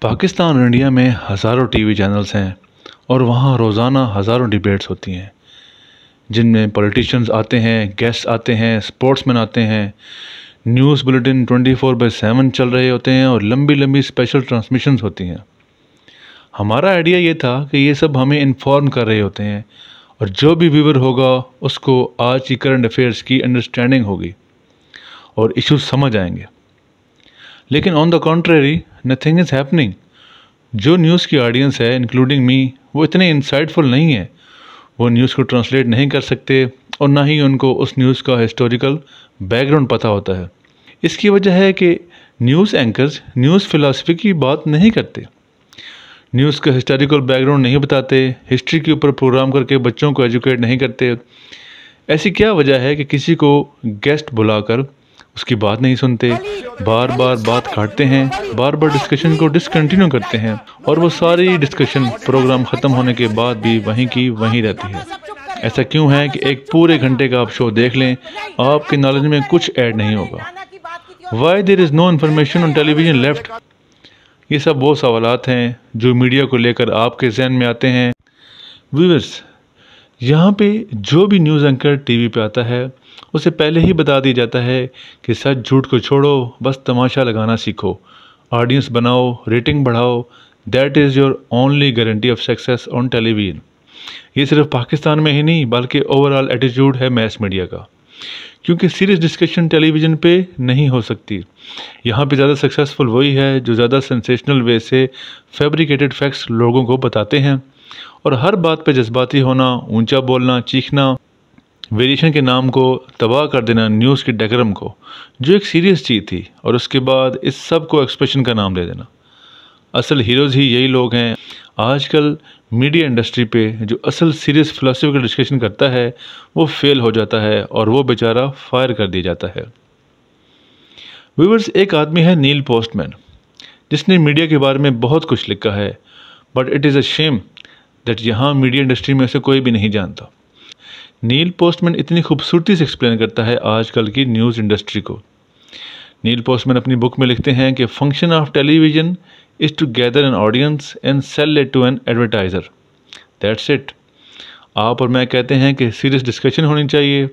पाकिस्तान और इंडिया में हज़ारों टीवी चैनल्स हैं और वहाँ रोज़ाना हज़ारों डिबेट्स होती हैं जिनमें पॉलिटिशियंस आते हैं, गेस्ट आते हैं, स्पोर्ट्समैन आते हैं, न्यूज़ बुलेटिन 24/7 चल रहे होते हैं और लंबी लंबी स्पेशल ट्रांसमिशंस होती हैं। हमारा आइडिया ये था कि ये सब हमें इन्फॉर्म कर रहे होते हैं और जो भी व्यूअर होगा उसको आज की करंट अफेयर्स की अंडरस्टैंडिंग होगी और इश्यूज समझ आएंगे। लेकिन on the contrary nothing is happening. जो न्यूज़ की ऑडियंस है इंक्लूडिंग मी, वो इतने इंसाइटफुल नहीं है। वो न्यूज़ को ट्रांसलेट नहीं कर सकते और ना ही उनको उस न्यूज़ का हिस्टोरिकल बैकग्राउंड पता होता है। इसकी वजह है कि न्यूज़ एंकर्स न्यूज़ फ़िलासफ़ी की बात नहीं करते, न्यूज़ का हिस्टोरिकल बैकग्राउंड नहीं बताते, हिस्ट्री के ऊपर प्रोग्राम करके बच्चों को एजुकेट नहीं करते। ऐसी क्या वजह है कि किसी को गेस्ट बुलाकर उसकी बात नहीं सुनते, बार बार बात काटते हैं, बार बार डिस्कशन को डिसकंटिन्यू करते हैं और वो सारी डिस्कशन प्रोग्राम ख़त्म होने के बाद भी वहीं की वहीं रहती है। ऐसा क्यों है कि एक पूरे घंटे का आप शो देख लें, आपके नॉलेज में कुछ ऐड नहीं होगा। Why there is no information on television left. ये सब वो सवालात हैं जो मीडिया को लेकर आपके जहन में आते हैं। व्यूअर्स, यहाँ पे जो भी न्यूज़ एंकर टीवी पे आता है उसे पहले ही बता दिया जाता है कि सच झूठ को छोड़ो, बस तमाशा लगाना सीखो, ऑडियंस बनाओ, रेटिंग बढ़ाओ, that is your only guarantee of success on television. ये सिर्फ पाकिस्तान में ही नहीं बल्कि ओवरऑल एटीट्यूड है मैस मीडिया का, क्योंकि सीरियस डिस्कशन टेलीविज़न पे नहीं हो सकती। यहाँ पे ज़्यादा सक्सेसफुल वही है जो ज़्यादा सेंसेशनल वे से फैब्रिकेटेड फैक्ट्स लोगों को बताते हैं और हर बात पे जज्बाती होना, ऊंचा बोलना, चीखना, वेरिएशन के नाम को तबाह कर देना न्यूज़ की डेकोरम को, जो एक सीरियस चीज़ थी, और उसके बाद इस सब को एक्सप्रेशन का नाम दे देना। असल हीरोज़ ही यही लोग हैं। आजकल मीडिया इंडस्ट्री पे जो असल सीरियस फिलोसफिकल डिस्कशन करता है वो फेल हो जाता है और वो बेचारा फायर कर दिया जाता है। व्यूअर्स, एक आदमी है नील पोस्टमैन, जिसने मीडिया के बारे में बहुत कुछ लिखा है, but it is a shame that यहाँ मीडिया इंडस्ट्री में से कोई भी नहीं जानता। नील पोस्टमैन इतनी खूबसूरती से एक्सप्लेन करता है आजकल की न्यूज़ इंडस्ट्री को। नील पोस्टमैन अपनी बुक में लिखते हैं कि function of television is to gather an audience and sell it to an advertiser, that's it. आप और मैं कहते हैं कि सीरियस डिस्कशन होनी चाहिए,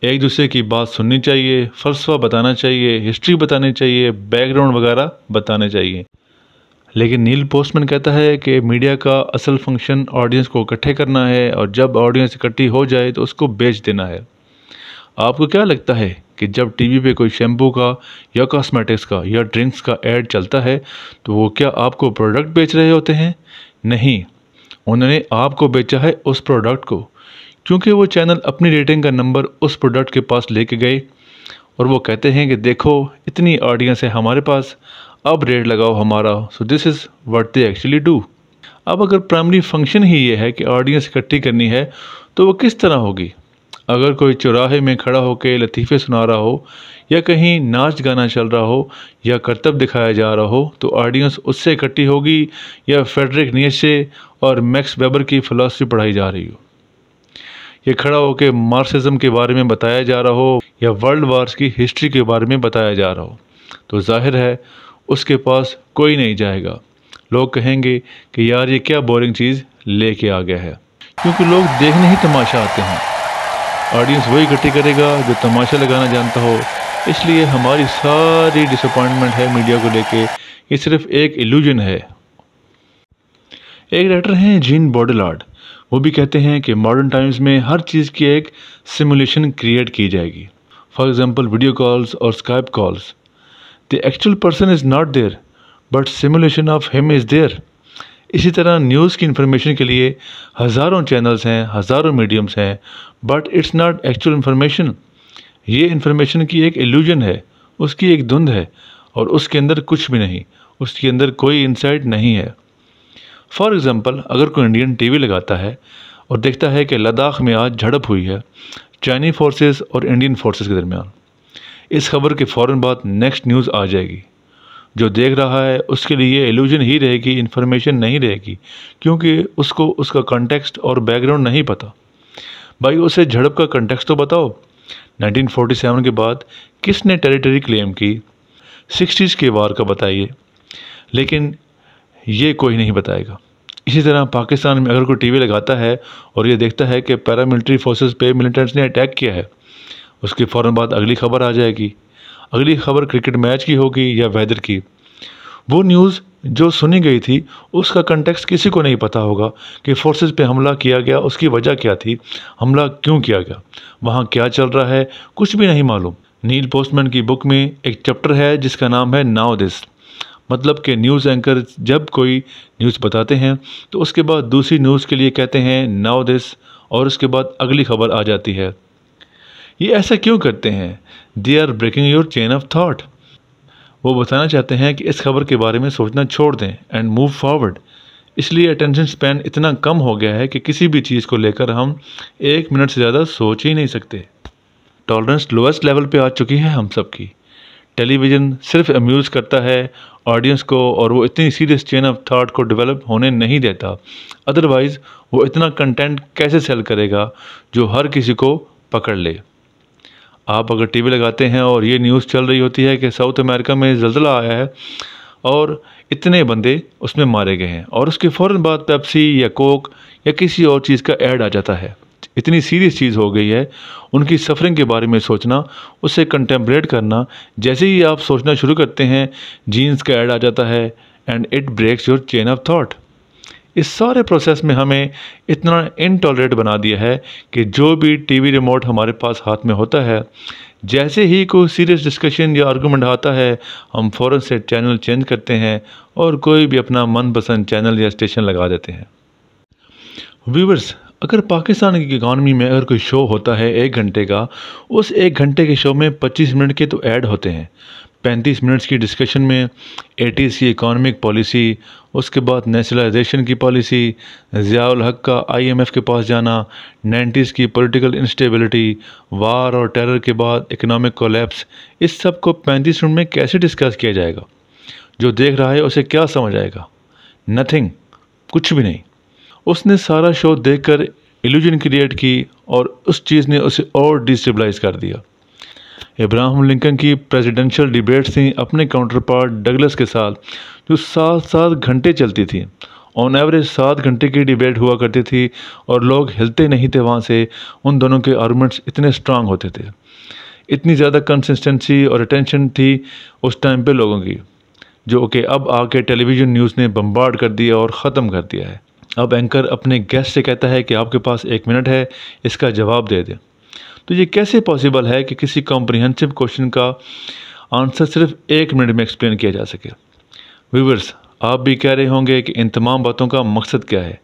एक दूसरे की बात सुननी चाहिए, फ़लसफ़ा बताना चाहिए, हिस्ट्री बतानी चाहिए, बैकग्राउंड वगैरह बताने चाहिए। लेकिन नील पोस्टमैन कहता है कि मीडिया का असल फंक्शन ऑडियंस को इकट्ठे करना है और जब ऑडियंस इकट्ठी हो जाए तो उसको बेच देना है। आपको क्या लगता है कि जब टीवी पे कोई शैम्पू का या कॉस्मेटिक्स का या ड्रिंक्स का ऐड चलता है तो वो क्या आपको प्रोडक्ट बेच रहे होते हैं? नहीं, उन्होंने आपको बेचा है उस प्रोडक्ट को, क्योंकि वो चैनल अपनी रेटिंग का नंबर उस प्रोडक्ट के पास लेके गए और वो कहते हैं कि देखो इतनी ऑडियंस है हमारे पास, अब रेट लगाओ हमारा। So this is what they actually do. अब अगर प्राइमरी फंक्शन ही ये है कि ऑडियंस इकट्ठी करनी है तो वो किस तरह होगी? अगर कोई चौराहे में खड़ा होकर लतीफ़े सुना रहा हो या कहीं नाच गाना चल रहा हो या करतब दिखाया जा रहा हो तो ऑडियंस उससे इकट्ठी होगी या फ्रेडरिक नीत्शे और मैक्स वेबर की फ़िलासफ़ी पढ़ाई जा रही हो, ये खड़ा होकर मार्क्सिज्म के बारे में बताया जा रहा हो या वर्ल्ड वार्स की हिस्ट्री के बारे में बताया जा रहा हो, तो जाहिर है उसके पास कोई नहीं जाएगा। लोग कहेंगे कि यार ये क्या बोरिंग चीज़ लेके आ गया है, क्योंकि लोग देखने ही तमाशा आते हैं। ऑडियंस वही इकट्ठी करेगा जो तमाशा लगाना जानता हो। इसलिए हमारी सारी डिसअपॉइंटमेंट है मीडिया को लेके, ये सिर्फ एक इल्यूजन है। एक राइटर हैं जीन बॉडेलार्ड, वो भी कहते हैं कि मॉडर्न टाइम्स में हर चीज़ की एक सिमुलेशन क्रिएट की जाएगी। फॉर एग्जांपल वीडियो कॉल्स और Skype calls. The actual person is not there but simulation of him is there. इसी तरह न्यूज़ की इन्फॉर्मेशन के लिए हज़ारों चैनल्स हैं, हज़ारों मीडियम्स हैं, but it's not actual information. ये इन्फॉर्मेशन की एक इल्यूजन है, उसकी एक धुंध है और उसके अंदर कुछ भी नहीं, उसके अंदर कोई इंसाइट नहीं है। फॉर एग्ज़ाम्पल, अगर कोई इंडियन टीवी लगाता है और देखता है कि लद्दाख में आज झड़प हुई है चाइनीज़ फोर्सेस और इंडियन फोर्सेस के दरमियान, इस खबर के फ़ौरन बाद नेक्स्ट न्यूज़ आ जाएगी। जो देख रहा है उसके लिए ये इल्यूजन ही रहेगी, इन्फॉर्मेशन नहीं रहेगी, क्योंकि उसको उसका कॉन्टेक्स्ट और बैकग्राउंड नहीं पता। भाई उसे झड़प का कॉन्टेक्स्ट तो बताओ। 1947 के बाद किसने टेरिटरी क्लेम की? 60s के वार का बताइए। लेकिन ये कोई नहीं बताएगा। इसी तरह पाकिस्तान में अगर कोई टीवी लगाता है और ये देखता है कि पैरामिलिट्री फोर्सेस पे मिलिटेंट्स ने अटैक किया है, उसके फ़ौरन बाद अगली खबर आ जाएगी। अगली खबर क्रिकेट मैच की होगी या वेदर की। वो न्यूज़ जो सुनी गई थी उसका कंटेक्स्ट किसी को नहीं पता होगा कि फोर्सेस पे हमला किया गया, उसकी वजह क्या थी, हमला क्यों किया गया, वहाँ क्या चल रहा है, कुछ भी नहीं मालूम। नील पोस्टमैन की बुक में एक चैप्टर है जिसका नाम है नाउ दिस। मतलब कि न्यूज़ एंकर जब कोई न्यूज़ बताते हैं तो उसके बाद दूसरी न्यूज़ के लिए कहते हैं नाउ दिस, और उसके बाद अगली खबर आ जाती है। ये ऐसा क्यों करते हैं? They are breaking your chain of thought. वो बताना चाहते हैं कि इस खबर के बारे में सोचना छोड़ दें एंड मूव फॉरवर्ड। इसलिए अटेंशन स्पैन इतना कम हो गया है कि किसी भी चीज़ को लेकर हम 1 मिनट से ज़्यादा सोच ही नहीं सकते। टॉलरेंस लोएस्ट लेवल पे आ चुकी है हम सब की। टेलीविज़न सिर्फ अम्यूज़ करता है ऑडियंस को, और वो इतनी सीरियस चेन ऑफ थॉट को डेवलप होने नहीं देता। अदरवाइज़ वो इतना कंटेंट कैसे सेल करेगा जो हर किसी को पकड़ ले। आप अगर टीवी लगाते हैं और ये न्यूज़ चल रही होती है कि साउथ अमेरिका में ज़ल्ज़ला आया है और इतने बंदे उसमें मारे गए हैं, और उसके फ़ौरन बाद पेप्सी या कोक या किसी और चीज़ का ऐड आ जाता है। इतनी सीरियस चीज़ हो गई है, उनकी सफरिंग के बारे में सोचना, उससे कंटेम्परेट करना। जैसे ही आप सोचना शुरू करते हैं जीन्स का ऐड आ जाता है and it breaks your chain of thought. इस सारे प्रोसेस में हमें इतना इनटॉलरेट बना दिया है कि जो भी टीवी रिमोट हमारे पास हाथ में होता है, जैसे ही कोई सीरियस डिस्कशन या आर्गूमेंट आता है, हम फ़ौरन से चैनल चेंज करते हैं और कोई भी अपना मनपसंद चैनल या स्टेशन लगा देते हैं। व्यूवर्स, अगर पाकिस्तान की इकॉनमी में अगर कोई शो होता है 1 घंटे का, उस 1 घंटे के शो में 25 मिनट के तो ऐड होते हैं। 35 मिनट्स की डिस्कशन में 80s की इकॉनमिक पॉलिसी, उसके बाद नेशनलाइजेशन की पॉलिसी, ज़ियाउल हक का IMF के पास जाना, 90s की पॉलिटिकल इंस्टेबिलिटी, वार और टेरर के बाद इकोनॉमिक कोलैप्स, इस सब को 35 मिनट में कैसे डिस्कस किया जाएगा? जो देख रहा है उसे क्या समझ आएगा? नथिंग, कुछ भी नहीं। उसने सारा शो देखकर इल्यूजन क्रिएट की और उस चीज़ ने उसे और डिस्टेबलाइज कर दिया। इब्राहिम लिंकन की प्रेसिडेंशियल डिबेट्स थी अपने काउंटर पार्ट डगलस के साथ, जो 7-7 घंटे चलती थी। ऑन एवरेज 7 घंटे की डिबेट हुआ करती थी और लोग हिलते नहीं थे वहाँ से। उन दोनों के आर्गूमेंट्स इतने स्ट्रांग होते थे, इतनी ज़्यादा कंसिस्टेंसी और अटेंशन थी उस टाइम पे लोगों की, जो कि अब आके टेलीविज़न न्यूज़ ने बम्बार्ड कर दिया और ख़त्म कर दिया है। अब एंकर अपने गेस्ट से कहता है कि आपके पास 1 मिनट है, इसका जवाब दे दें। तो ये कैसे पॉसिबल है कि किसी कॉम्प्रिहेंसिव क्वेश्चन का आंसर सिर्फ 1 मिनट में एक्सप्लेन किया जा सके? व्यूवर्स, आप भी कह रहे होंगे कि इन तमाम बातों का मकसद क्या है?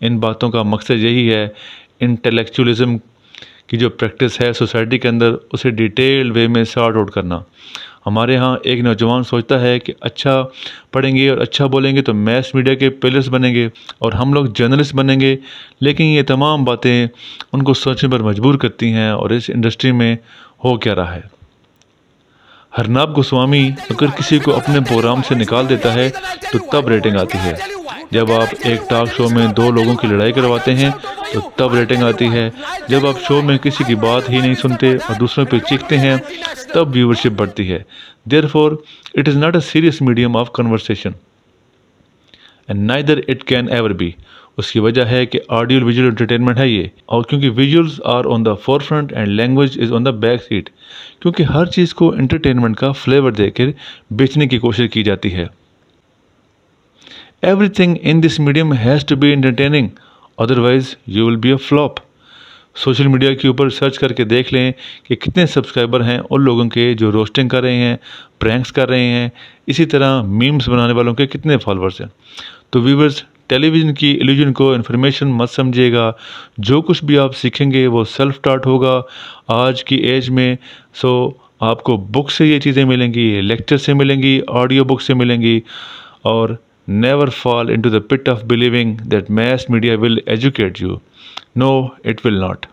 इन बातों का मकसद यही है, इंटेलेक्चुअलिज्म की जो प्रैक्टिस है सोसाइटी के अंदर, उसे डिटेल वे में सॉर्ट आउट करना। हमारे यहाँ एक नौजवान सोचता है कि अच्छा पढ़ेंगे और अच्छा बोलेंगे तो मैस मीडिया के पिलर्स बनेंगे और हम लोग जर्नलिस्ट बनेंगे, लेकिन ये तमाम बातें उनको सोचने पर मजबूर करती हैं। और इस इंडस्ट्री में हो क्या रहा है? हरनाब गोस्वामी अगर किसी को अपने प्रोग्राम से निकाल देता है तो तब रेटिंग आती है। जब आप एक टॉक शो में 2 लोगों की लड़ाई करवाते हैं तो तब रेटिंग आती है। जब आप शो में किसी की बात ही नहीं सुनते और दूसरों पे चीखते हैं तब व्यूवरशिप बढ़ती है। Therefore it is not a serious medium of conversation and neither it can ever be. उसकी वजह है कि ऑडियो विजुअल एंटरटेनमेंट है ये, और क्योंकि visuals are on the forefront and language is on the back seat, क्योंकि हर चीज़ को एंटरटेनमेंट का फ्लेवर देकर बेचने की कोशिश की जाती है। Everything in this medium has to be entertaining, otherwise you will be a flop. Social media के ऊपर सर्च करके देख लें कि कितने सब्सक्राइबर हैं उन लोगों के जो रोस्टिंग कर रहे हैं, प्रैंक्स कर रहे हैं, इसी तरह मीम्स बनाने वालों के कितने फॉलोअर्स हैं। तो व्यूवर्स, टेलीविज़न की इल्यूजन को इन्फॉर्मेशन मत समझिएगा। जो कुछ भी आप सीखेंगे वो सेल्फ टाट होगा आज की एज में। सो आपको बुक से ये चीज़ें मिलेंगी, लेक्चर से मिलेंगी, ऑडियो बुक से मिलेंगी। और never fall into the pit of believing that mass media will educate you. No, it will not.